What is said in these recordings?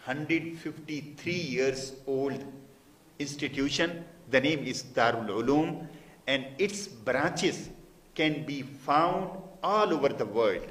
153 years old institution, the name is Darul Uloom, and its branches can be found all over the world.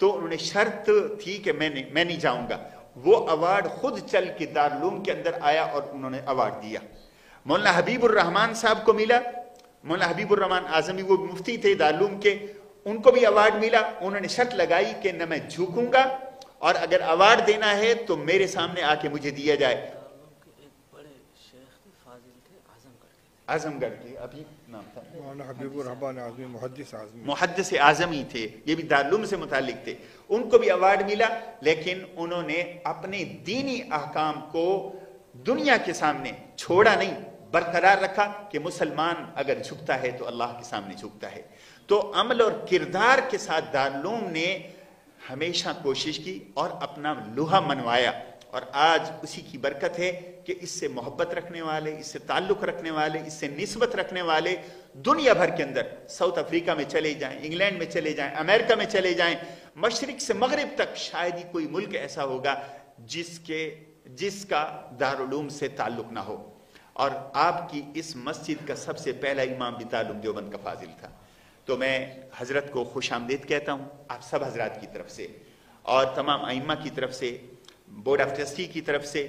تو انہوں نے شرط تھی کہ میں نہیں جاؤں گا. وہ ایوارڈ خود چل کے دارالعلوم کے اندر آیا اور انہوں نے ایوارڈ دیا. مولانا حبیب الرحمان صاحب کو ملا. مولانا حبیب الرحمان اعظمی وہ مفتی تھے دارالعلوم کے, ان کو بھی ایوارڈ ملا. انہوں نے شرط لگائی کہ نہ میں جھکوں گا اور اگر ایوارڈ دینا ہے تو میرے سامنے آ کے مجھے دیا جائے. اعظم گڑھ کے ابھی نام تھا مولانا حبیب الرحمان اعظمی محدث اعظمی تھے, یہ بھی دارالعلوم سے متعلق تھے. ان کو بھی ایوارڈ ملا, لیکن انہوں نے اپنے دینی احکام کو دنیا کے سامنے چھوڑا نہیں, برقرار رکھا کہ مسلمان اگر جھکتا ہے تو اللہ کے سامنے جھکتا ہے. تو عمل اور کردار کے ساتھ دارالعلوم نے ہمیشہ کوشش کی اور اپنا لوہا منوایا, اور آج اسی کی برکت ہے کہ اس سے محبت رکھنے والے, اس سے تعلق رکھنے والے, اس سے نسبت رکھنے والے دنیا بھر کے اندر, ساؤتھ افریقہ میں چلے جائیں, انگلینڈ میں چلے جائیں, امریکہ میں چلے جائیں, مشرق سے مغرب تک شاید ہی کوئی ملک ایسا ہوگا جس کا دارالعلوم سے تعلق نہ ہو. اور آپ کی اس مسجد کا سب سے پہلا امام بھی دارالعلوم دیوبند کا فاضل تھا. تو میں حضرت کو خوش آمدید کہتا ہوں آپ سب حضرات کی طرف سے, اور تمام ائمہ کی طرف سے, بورڈ آف ٹرسٹی کی طرف سے.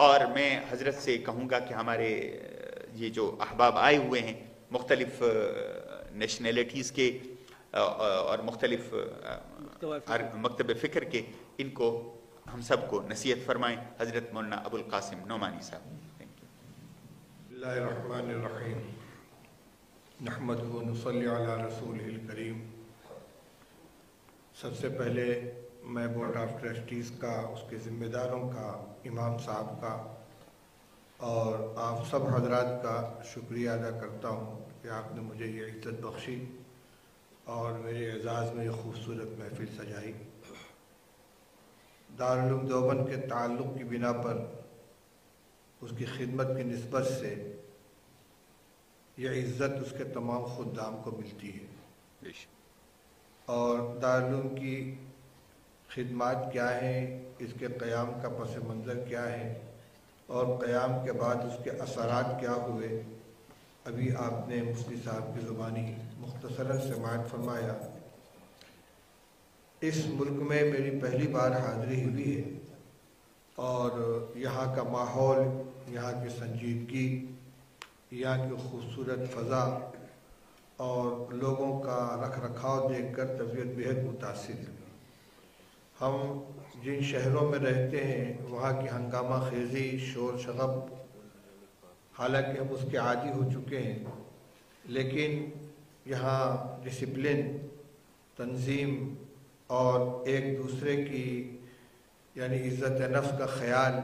اور میں حضرت سے کہوں گا کہ ہمارے یہ جو احباب آئے ہوئے ہیں مختلف نیشنلٹیز کے اور مختلف مکتب فکر کے, ان کو ہم سب کو نصیحت فرمائیں. حضرت مولانا ابو القاسم نعمانی صاحب. بسم اللہ الرحمن الرحیم. نحمدہ و نصلی علی رسولہ الکریم. سب سے پہلے میں بورڈ آف ٹرسٹیز کا, اس کے ذمہ داروں کا, امام صاحب کا اور آپ سب حضرات کا شکریہ ادا کرتا ہوں کہ آپ نے مجھے یہ عزت بخشی اور میرے اعزاز میں یہ خوبصورت محفل سجائی. دارالعلوم دیوبند کے تعلق کی بنا پر, اس کی خدمت کی نسبت سے یہ عزت اس کے تمام خدام کو ملتی ہے. اور دارالعلوم کی خدمات کیا ہیں, اس کے قیام کا پس منظر کیا ہے, اور قیام کے بعد اس کے اثرات کیا ہوئے, ابھی آپ نے مفتی صاحب کی زبانی مختصراً سماعت فرمایا. اس ملک میں میری پہلی بار حاضری ہوئی ہے, اور یہاں کا ماحول, یہاں کی سنجیدگی, یہاں کی خوبصورت فضا اور لوگوں کا رکھ رکھاؤ دیکھ کر طبیعت بہت متاثر ہے. ہم جن شہروں میں رہتے ہیں وہاں کی ہنگامہ خیزی, شور شغب, حالانکہ ہم اس کے عادی ہو چکے ہیں, لیکن یہاں ڈسپلن, تنظیم اور ایک دوسرے کی یعنی عزت نفس کا خیال,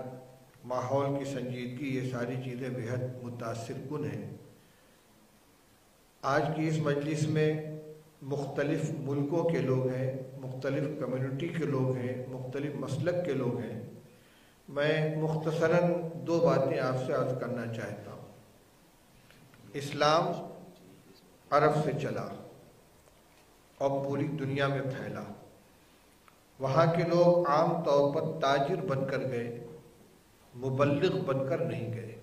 ماحول کی سنجیدگی, یہ ساری چیزیں بہت متاثر کن ہیں. آج کی اس مجلس میں مختلف ملکوں کے لوگ ہیں, مختلف کمیونٹی کے لوگ ہیں, مختلف مسلک کے لوگ ہیں. میں مختصراً 2 باتیں آپ سے عرض کرنا چاہتا ہوں. اسلام عرب سے چلا اور پوری دنیا میں پھیلا. وہاں کے لوگ عام طور پر تاجر بن کر گئے, مبلغ بن کر نہیں گئے,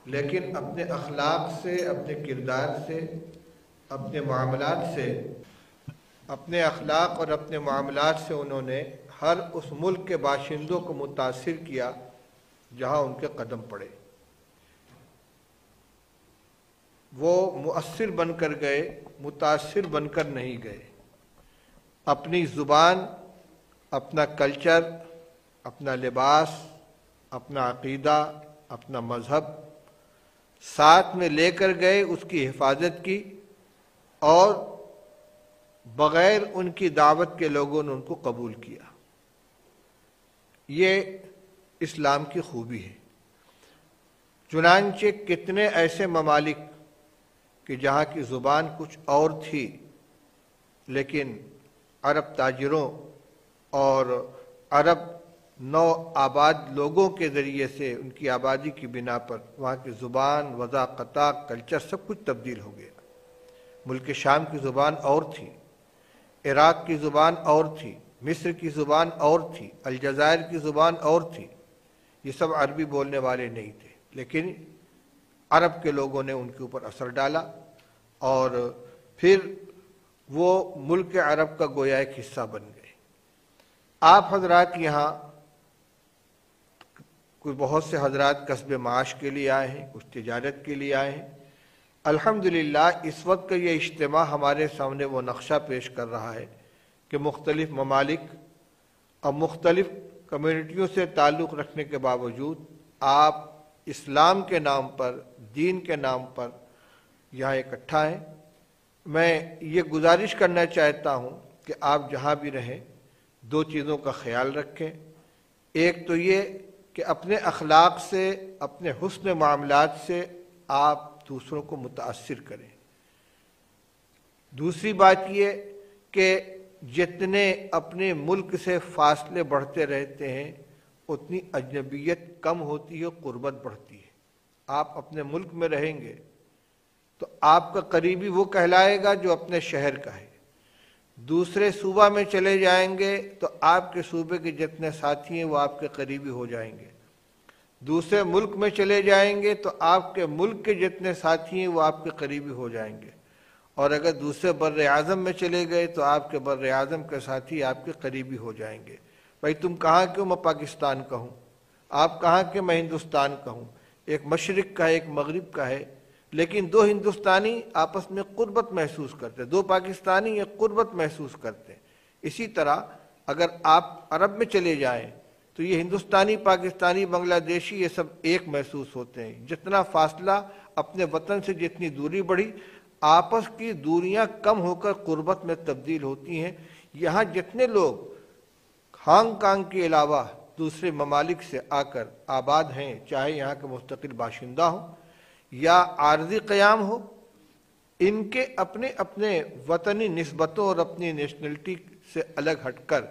لیکن اپنے اخلاق سے, اپنے کردار سے, اپنے معاملات سے, اپنے اخلاق اور اپنے معاملات سے انہوں نے ہر اس ملک کے باشندوں کو متاثر کیا جہاں ان کے قدم پڑے. وہ مؤثر بن کر گئے, متاثر بن کر نہیں گئے. اپنی زبان, اپنا کلچر, اپنا لباس, اپنا عقیدہ, اپنا مذہب ساتھ میں لے کر گئے, اس کی حفاظت کی, اور بغیر ان کی دعوت کے لوگوں نے ان کو قبول کیا. یہ اسلام کی خوبی ہے. چنانچہ کتنے ایسے ممالک کہ جہاں کی زبان کچھ اور تھی, لیکن عرب تاجروں اور عرب نو آباد لوگوں کے ذریعے سے, ان کی آبادی کی بنا پر وہاں کی زبان, وضاقتہ, کلچر سب کچھ تبدیل ہو گیا. ملک شام کی زبان اور تھی, عراق کی زبان اور تھی, مصر کی زبان اور تھی, الجزائر کی زبان اور تھی. یہ سب عربی بولنے والے نہیں تھے, لیکن عرب کے لوگوں نے ان کے اوپر اثر ڈالا, اور پھر وہ ملک عرب کا گویا ایک حصہ بن گئے۔ آپ حضرات یہاں کوئی بہت سے حضرات کسب معاش کے لیے آئے ہیں، کچھ تجارت کے لیے آئے ہیں۔ الحمدللہ اس وقت کا یہ اجتماع ہمارے سامنے وہ نقشہ پیش کر رہا ہے کہ مختلف ممالک اور مختلف کمیونٹیوں سے تعلق رکھنے کے باوجود آپ اسلام کے نام پر، دین کے نام پر یہاں اکٹھا ہیں۔ میں یہ گزارش کرنا چاہتا ہوں کہ آپ جہاں بھی رہیں دو چیزوں کا خیال رکھیں۔ ایک تو یہ کہ اپنے اخلاق سے، اپنے حسن معاملات سے آپ دوسروں کو متاثر کریں۔ دوسری بات یہ کہ جتنے اپنے ملک سے فاصلے بڑھتے رہتے ہیں اتنی اجنبیت کم ہوتی ہے، قربت بڑھتی ہے۔ آپ اپنے ملک میں رہیں گے تو آپ کا قریبی وہ کہلائے گا جو اپنے شہر کا ہے۔ دوسرے صوبہ میں چلے جائیں گے تو آپ کے صوبے کے جتنے ساتھی ہیں وہ آپ کے قریبی ہو جائیں گے۔ دوسرے ملک میں چلے جائیں گے تو آپ کے ملک کے جتنے ساتھی ہیں وہ آپ کے قریبی ہو جائیں گے، اور اگر دوسرے بر اعظم میں چلے گئے تو آپ کے بر اعظم کے ساتھی آپ کے قریبی ہو جائیں گے۔ بھائی تم کہاں کے ہو؟ میں پاکستان کا ہوں۔ آپ کہاں کے؟ میں ہندوستان کا ہوں۔ ایک مشرق کا ہے، ایک مغرب کا ہے، لیکن دو ہندوستانی آپس میں قربت محسوس کرتے ہیں، دو پاکستانی ایک قربت محسوس کرتے ہیں۔ اسی طرح اگر آپ عرب میں چلے جائیں تو یہ ہندوستانی، پاکستانی، بنگلہ دیشی یہ سب ایک محسوس ہوتے ہیں۔ جتنا فاصلہ اپنے وطن سے جتنی دوری بڑھی، آپس کی دوریاں کم ہو کر قربت میں تبدیل ہوتی ہیں۔ یہاں جتنے لوگ ہانگ کانگ کے علاوہ دوسرے ممالک سے آ کر آباد ہیں، چاہے یہاں کے مستقل باشندہ ہوں یا عارضی قیام ہو، ان کے اپنے اپنے وطنی نسبتوں اور اپنی نیشنلٹی سے الگ ہٹ کر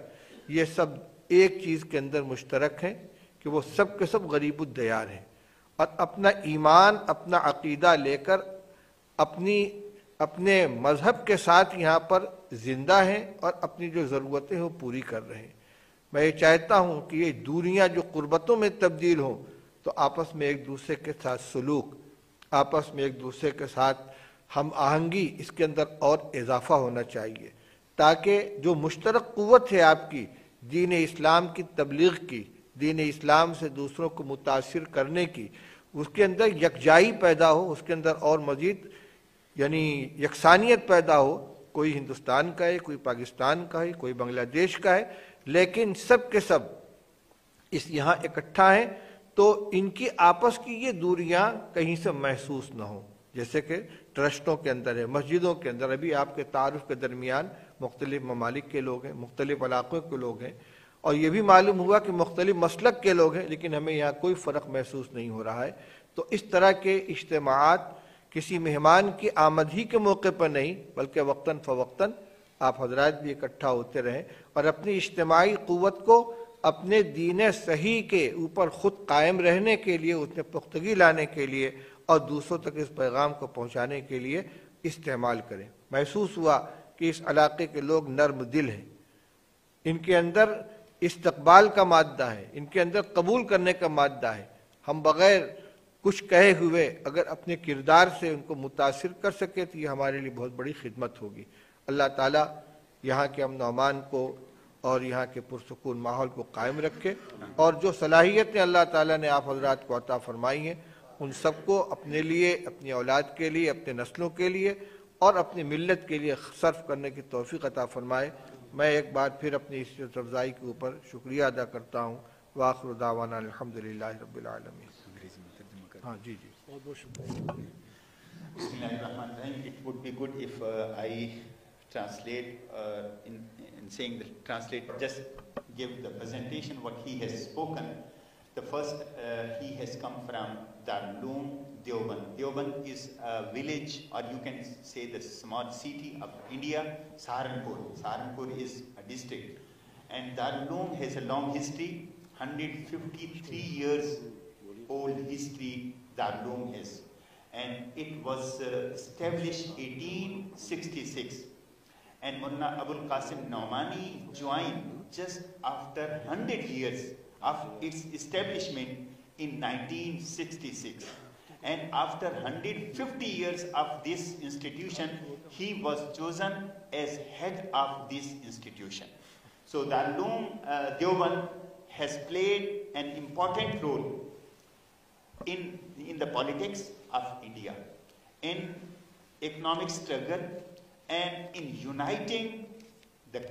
یہ سب ایک چیز کے اندر مشترک ہیں کہ وہ سب کے سب غریب الدیار ہیں، اور اپنا ایمان، اپنا عقیدہ لے کر اپنے مذہب کے ساتھ یہاں پر زندہ ہیں اور اپنی جو ضرورتیں ہیں وہ پوری کر رہے ہیں۔ میں یہ چاہتا ہوں کہ یہ دوریاں جو قربتوں میں تبدیل ہوں تو آپس میں ایک دوسرے کے ساتھ سلوک، آپس میں ایک دوسرے کے ساتھ ہم آہنگی، اس کے اندر اور اضافہ ہونا چاہیے، تاکہ جو مشترک قوت ہے آپ کی دین اسلام کی تبلیغ کی، دین اسلام سے دوسروں کو متاثر کرنے کی، اس کے اندر یکجائی پیدا ہو، اس کے اندر اور مزید یعنی یکسانیت پیدا ہو۔ کوئی ہندوستان کا ہے، کوئی پاکستان کا ہے، کوئی بنگلہ دیش کا ہے، لیکن سب کے سب اس یہاں اکٹھا ہیں، تو ان کی آپس کی یہ دوریاں کہیں سے محسوس نہ ہوں۔ جیسے کہ ٹرسٹوں کے اندر ہے، مسجدوں کے اندر، ابھی آپ کے تعارف کے درمیان مختلف ممالک کے لوگ ہیں، مختلف علاقوں کے لوگ ہیں، اور یہ بھی معلوم ہوا کہ مختلف مسلک کے لوگ ہیں، لیکن ہمیں یہاں کوئی فرق محسوس نہیں ہو رہا ہے۔ تو اس طرح کے اجتماعات کسی مہمان کی آمد ہی کے موقع پر نہیں، بلکہ وقتاً فوقتاً آپ حضرات بھی اکٹھا ہوتے رہیں اور اپنی اجتماعی قوت کو اپنے دین صحیح کے اوپر خود قائم رہنے کے لیے، اس میں پختگی لانے کے لیے اور دوسروں تک اس پیغام کو پہنچانے کے لیے استعمال کریں۔ محسوس ہوا کہ اس علاقے کے لوگ نرم دل ہیں، ان کے اندر استقبال کا مادہ ہے، ان کے اندر قبول کرنے کا مادہ ہے۔ ہم بغیر کچھ کہے ہوئے اگر اپنے کردار سے ان کو متاثر کر سکے تو یہ ہمارے لیے بہت بڑی خدمت ہوگی۔ اللہ تعالیٰ یہاں کے امن و امان کو اور یہاں کے پرسکون ماحول کو قائم رکھے، اور جو صلاحیتیں اللہ تعالیٰ نے آپ حضرات کو عطا فرمائی ہیں ان سب کو اپنے لیے، اپنی اولاد کے لیے، اپنے نسلوں کے لیے اور اپنی ملت کے لیے صرف کرنے کی توفیق عطا فرمائے۔ میں ایک بار پھر اپنی عزت افزائی کے اوپر شکریہ ادا کرتا ہوں۔ وآخر دعوانا الحمدللہ رب العالمین۔ ہاں جی بہت بہت شکریہ۔ It would be good if I translate in saying the translate, just give the presentation what he has spoken. The first, he has come from Darul Uloom Deoband. Deoband is a village, or you can say the small city of India, Saharanpur. Saharanpur is a district, and Darul Uloom has a long history, 153 years old history Darul Uloom has, and it was established 1866, and Mullah Abul Qasim Naumani joined just after 100 years of its establishment in 1966, and after 150 years of this institution he was chosen as head of this institution. So Darul Uloom Deoband has played an important role in the politics of India, in economic struggle, and in uniting the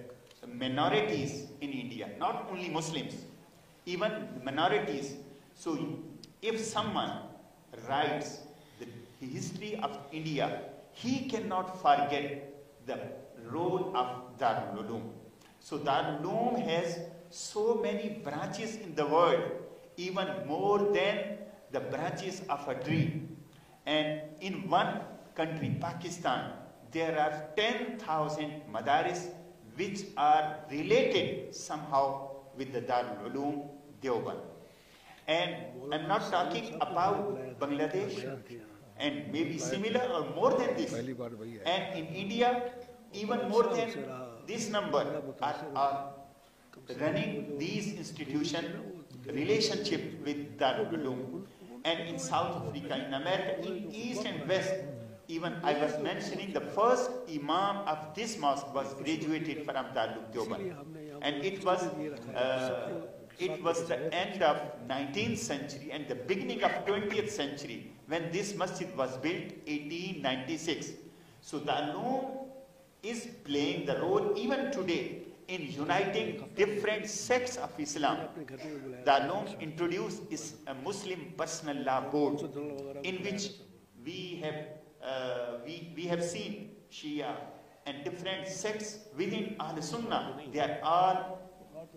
minorities in India, not only Muslims, even minorities. So if someone writes the history of India, he cannot forget the role of Darul Uloom. So Darul Uloom has so many branches in the world, even more than the branches of a tree. And in one country, Pakistan, there are 10,000 madaris which are related somehow with the Darul Uloom Deoband. And I'm not talking about Bangladesh, and maybe similar or more than this. And in India, even more than this number are running these institutions relationship with Darul Uloom. And in South Africa, in America, in East and West, even I was mentioning the first Imam of this mosque was graduated from Darul Uloom Deoband. And it was the end of 19th century and the beginning of 20th century when this masjid was built, 1896. So Darul Uloom is playing the role even today in uniting different sects of Islam. Darul Uloom introduced is a Muslim personal law board in which we have seen Shia and different sects within Ahl Sunnah. They are all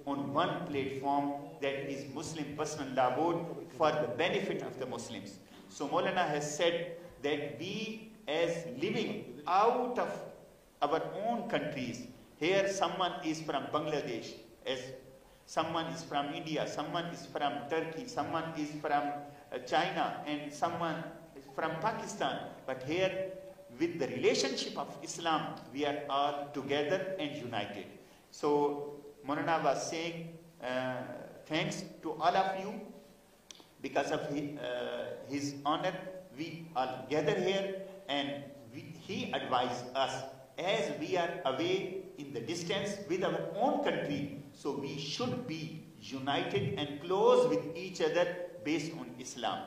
on one platform, that is Muslim personal law board for the benefit of the Muslims. So Maulana has said that we as living out of our own countries, here someone is from Bangladesh, as someone is from India, someone is from Turkey, someone is from China, and someone is from Pakistan. But here, with the relationship of Islam, we are all together and united. So Maulana was saying, thanks to all of you. Because of his honor, we all gather here, and he advised us, as we are away in the distance with our own country, so we should be united and close with each other based on Islam.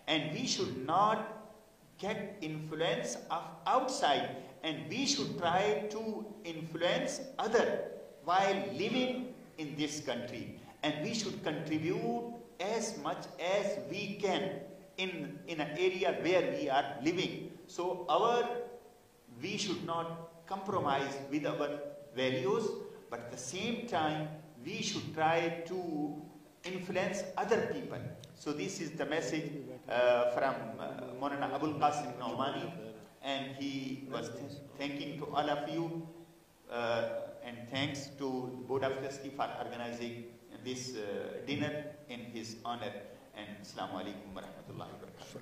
And we should not get influence of outside, and we should try to influence others while living in this country. And we should contribute as much as we can in an area where we are living. So we should not compromise with our values, but at the same time we should try to influence other people. So this is the message from Maulana Abul Qasim Naumani, and he was thanking to all of you, and thanks to the Board of Trustees for organizing this dinner in his honor. And Assalamu alaikum wa rahmatullahi wa barakatuh.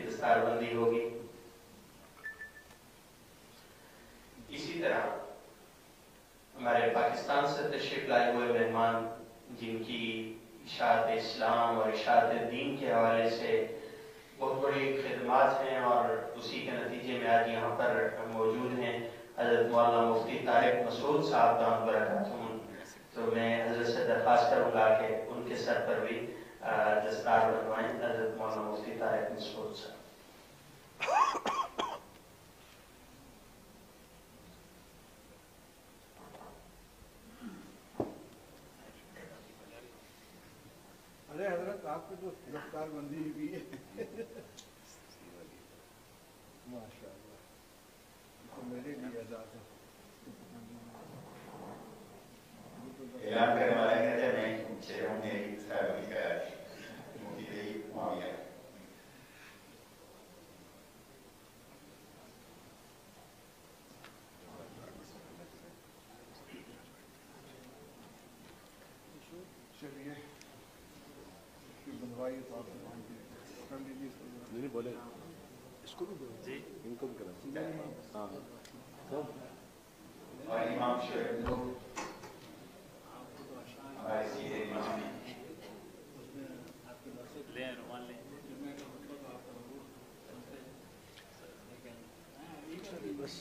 کی دستار بندی ہوگی. اسی طرح ہمارے پاکستان سے تشریف لائے ہوئے مہمان جن کی اشاعت اسلام اور اشاعت دین کے حوالے سے بہت بڑی خدمات ہیں اور اسی کے نتیجے میں آج یہاں پر موجود ہیں، حضرت مولانا مفتی طارق مسعود صاحب دامت برکاتہم، تو میں حضرت سے درخواست کروں گا کہ ان کے سر پر بھی دستار بنوائیں. حضرت مولانا مفتی طارق مسعود صاحب. ارے حضرت آپ کی تو دستار بندی بھی ہے. ماشاء اللہ، تو میرے لیے اعزاز ہے. اعلان کرنے والا کہتے ہیں میں چہروں نے دستار مفتی معاویہ. چلیے بنوائیے تو آپ کر لیجیے. نہیں بولے اس کو بھی جی ان کو بھی کرا. ہاں اور امام شعیب لوگ ہمارے سیدھے امام ہیں. لیں رومان لیں. بس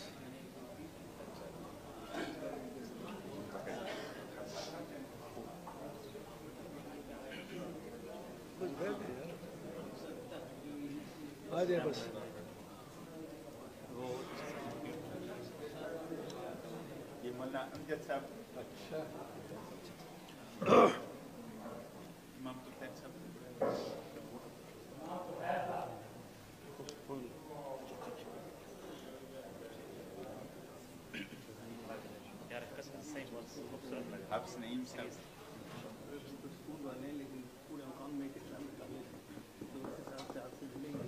آ جائے بس. یہ مولانا امجد صاحب. اچھا امام سلطان صاحب. یار قسم صحیح بہت خوبصورت لگا. حفظ نعیم صاحب. اسکول والے ہیں لیکن پورے مقام میں ایک اسلامی کالج ہے تو اس حساب سے آپ سے ملیں گے.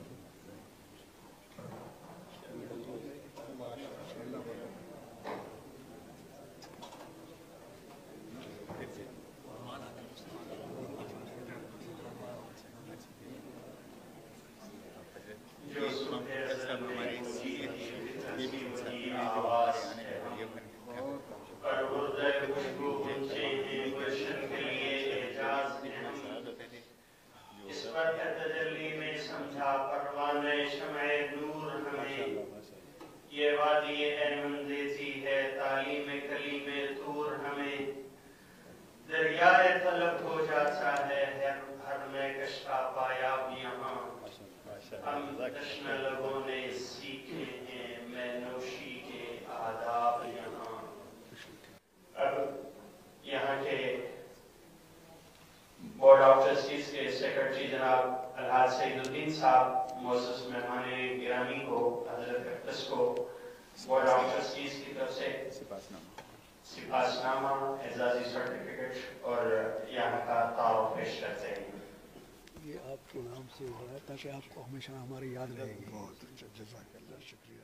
جو صبح ہمارے سیدھے یہ بھی کی آواز ہے پروردہ خوشبو اونچے ہیں گلشن کے لیے اعجاز ہیں ہم. اس پر تجلی میں سمجھا پروانہ شمع نور ہمیں. یہ وادی ایمن دیتی ہے تعلیم کلیم طور ہمیں. دریائے طلب ہو جاتا ہے ہر میں کش کا پایاب یہاں. ہم تشنہ لبوں نے سیکھے ہیں میں نوشی کے آداب یہاں. اب یہاں کے بورڈ آف ٹرسٹیز کے سیکرٹری جناب الحاج سعید الدین صاحب معزز مہمان گرامی کو حضرت اقدس کو بورڈ آف ٹرسٹیز کی طرف سے سپاسنامہ اعزازی سرٹیفکیٹ اور یہاں کا تعارف پیش کرتے ہیں. یہ آپ کے نام سے ہو رہا ہے تاکہ آپ کو ہمیشہ ہماری یاد رہے گی. بہت اچھا، جزاک اللہ، شکریہ.